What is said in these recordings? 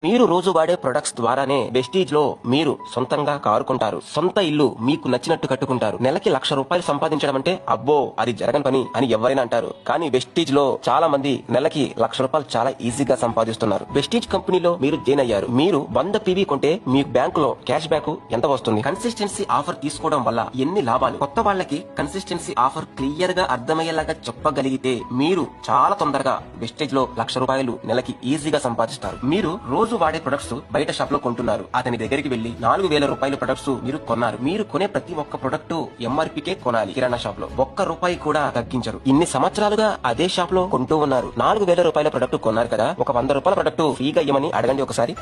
మీరు రోజు వాడే ప్రొడక్ట్స్ ద్వారానే వెస్టీజ్ లో మీరు సొంతంగా కారు కొంటారు, సొంత ఇల్లు మీకు నచ్చినట్టు కట్టుకుంటారు. నెలకి ₹1,00,000 సంపాదించడం అంటే అబ్బో అది జరగని పని అని ఎవరైనా అంటారు. కానీ వెస్టీజ్ లో చాలా మంది నెలకి ₹1,00,000 చాలా ఈజీగా సంపాదిస్తున్నారు. వెస్టీజ్ కంపెనీలో మీరు జాయిన్ అయ్యారు. మీరు 100 PV కొంటే మీ బ్యాంకులో క్యాష్ బ్యాక్ ఎంత వస్తుంది? కన్సిస్టెన్సీ ఆఫర్ తీసుకోవడం వల్ల ఎన్ని లాభాలు? కొత్త వాళ్ళకి కన్సిస్టెన్సీ ఆఫర్ క్లియర్ గా అర్థమయ్యేలాగా చెప్పగలిగితే మీరు చాలా తొందరగా వెస్టీజ్ లో ₹1,00,000 నెలకి ఈజీగా సంపాదిస్తారు. మీరు రోజు వాడే ప్రొడక్ట్స్ బయట షాప్ లో కొంటున్నారు. అతని దగ్గరికి వెళ్లి ₹4,000 ప్రొడక్ట్స్ మీరు కొన్నారు. మీరు కొనే ప్రతి ఒక్క ప్రొడక్ట్ MRPకే కొనాలి. కిరాణా షాప్ లో ₹1 కూడా తగ్గించరు. ఇన్ని సంవత్సరాలుగా అదే షాప్ లో కొంటూ ఉన్నారు. ₹4,000 ప్రొడక్ట్ కొన్నారు కదా, ఒక ₹100 ప్రొడక్ట్ ఫ్రీగా ఇవ్వమని అడగండి ఒకసారి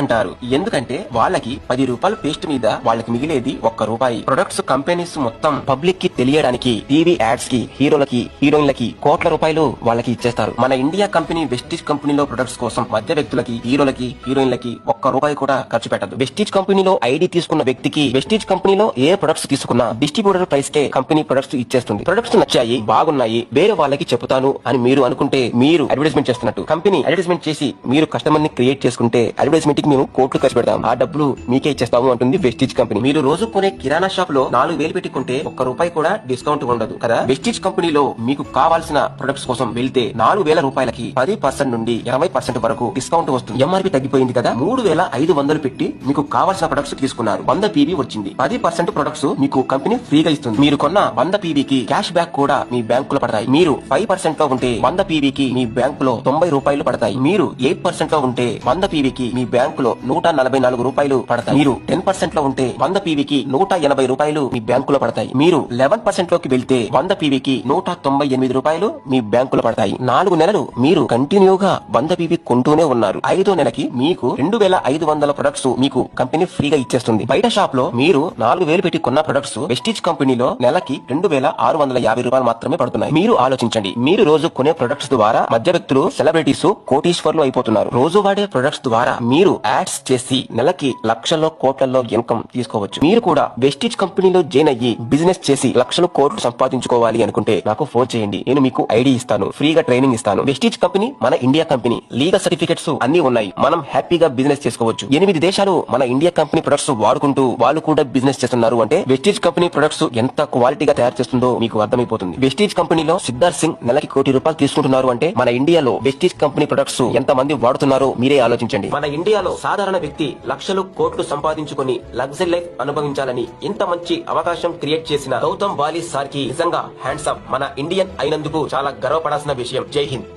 అంటారు. ఎందుకంటే వాళ్ళకి ₹10 పేస్ట్ మీద వాళ్ళకి మిగిలేది ₹1. ప్రొడక్ట్స్ కంపెనీస్ మొత్తం పబ్లిక్ కి తెలియడానికి టీవీ యాడ్స్ కి హీరోలకి హీరోయిన్లకి కోట్ల రూపాయలు వాళ్ళకి ఇచ్చేస్తారు. మన ఇండియా కంపెనీ వెస్టీజ్ కంపెనీలో ప్రొడక్ట్స్ కోసం మధ్య వ్యక్తులకి హీరోలకి హీరోయిన్లకి ₹1 కూడా ఖర్చు పెట్టదు. వెస్టీజ్ కంపెనీలో ఐడి తీసుకున్న వ్యక్తికి వెస్టీజ్ కంపెనీలో ఏ ప్రొడక్ట్స్ తీసుకున్నా డిస్ట్రిబ్యూటర్ ప్రైస్ కే కంపెనీ ప్రొడక్ట్స్ ఇచ్చేస్తుంది. ప్రొడక్ట్స్ నచ్చాయి, బాగున్నాయి, వేరే వాళ్ళకి చెప్తాను అని మీరు అనుకుంటే మీరు అడ్వర్టైజ్మెంట్ చేస్తున్నట్టు. కంపెనీ అడ్వర్టైజ్మెంట్ చేసి మీరు కస్టమర్ ని క్రియేట్ చేసుకుంటే అడ్వర్టైజ్మెంట్ కి మేము కోట్లు ఖర్చు పెడతాం, ఆ డబ్బులు మీకే ఇచ్చేస్తాము అంటుంది వెస్టీజ్ కంపెనీ. మీరు రోజు కొనే కిరాణా షాప్ లో 4,000 పెట్టి కొంటే ₹1 కూడా డిస్కౌంట్ ఉండదు కదా. వెస్టీజ్ కంపెనీలో మీకు కావాల్సిన ప్రొడక్ట్స్ కోసం వెళ్తే ₹4,000కి 10% నుండి 20% వరకు డిస్కౌంట్ వస్తుంది. MRP తగ్గిపోయింది కదా. 3,500 పెట్టి మీకు కావాల్సిన ప్రొడక్ట్స్ తీసుకున్నారు. 100 PV వచ్చింది. 10% ప్రొడక్ట్స్ మీకు కంపెనీ ఫ్రీగా ఇస్తుంది. మీరు కొన్న 100 PV కి క్యాష్ బ్యాక్ కూడా మీ బ్యాంకులో పడతాయి. మీరు 5% లో ఉంటే 100 PV కి మీ బ్యాంకులో ₹90 పడతాయి. మీరు 8% లో ఉంటే 100 PV కి మీ బ్యాంకులో ₹144 పడతాయి. మీరు 10% లో ఉంటే 100 PV కి ₹180 మీ బ్యాంకులో పడతాయి. మీరు 11% లోకి వెళ్తే 100 PV కి ₹198 మీ బ్యాంకులో పడతాయి. 4 నెలలు మీరు కంటిన్యూగా 100 PV కొంటూనే ఉన్నారు. 5వ నెలకి మీకు 2,500 ప్రొడక్ట్స్ మీకు కంపెనీ ఫ్రీగా ఇచ్చేస్తుంది. బయట షాప్ లో మీరు 4,000 పెట్టి కొన్న ప్రొడక్ట్స్ వెస్టీజ్ కంపెనీలో నెలకి ₹2,650 మాత్రమే పడుతున్నాయి. మీరు ఆలోచించండి. మీరు రోజు కొనే ప్రొడక్ట్స్ ద్వారా మధ్య వ్యక్తులు సెలబ్రిటీస్ కోటీశ్వర్లు అయిపోతున్నారు. రోజు వాడే ప్రొడక్ట్స్ ద్వారా మీరు యాడ్స్ చేసి నెలకి లక్షల్లో కోట్లలో ఇన్కమ్ తీసుకోవచ్చు. మీరు కూడా వెస్టీజ్ కంపెనీలో జాయిన్ అయ్యి బిజినెస్ చేసి లక్షలు కోట్లు సంపాదించుకోవాలి అనుకుంటే నాకు ఫోన్ చేయండి. నేను మీకు ఐడి ఇస్తాను, ఫ్రీగా ట్రైనింగ్ ఇస్తాను. వెస్టీజ్ కంపెనీ మన ఇండియా కంపెనీ, లీగల్ సర్టిఫికెట్స్ అన్ని ఉన్నాయి. మనం హ్యాపీగా బిజినెస్ చేసుకోవచ్చు. 8 దేశాలు మన ఇండియా కంపెనీ ప్రొడక్ట్స్ వాడుకుంటూ వాళ్ళు కూడా బిజినెస్ చేస్తున్నారు అంటే వెస్టీజ్ కంపెనీ ప్రొడక్ట్స్ ఎంత క్వాలిటీగా తయారు చేస్తుందో మీకు అర్థమైపోతుంది. వెస్టీజ్ కంపెనీలో సిద్ధార్థ్ సింగ్ నెలకి ₹1,00,00,000 తీసుకుంటున్నారు అంటే మన ఇండియాలో వెస్టీజ్ కంపెనీ ప్రొడక్ట్స్ ఎంత మంది వాడుతున్నారో మీరే ఆలోచించండి. మన ఇండియాలో సాధారణ వ్యక్తి లక్షలు కోట్లు సంపాదించుకొని లగ్జరీ లైఫ్ అనుభవించాలని ఇంత మంచి అవకాశం క్రియేట్ చేసిన గౌతమ్ వాలీ సార్ కి నిజంగా హ్యాండ్స్ అప్. మన ఇండియన్ అయినందుకు చాలా గర్వపడాల్సిన విషయం. జై హింద్.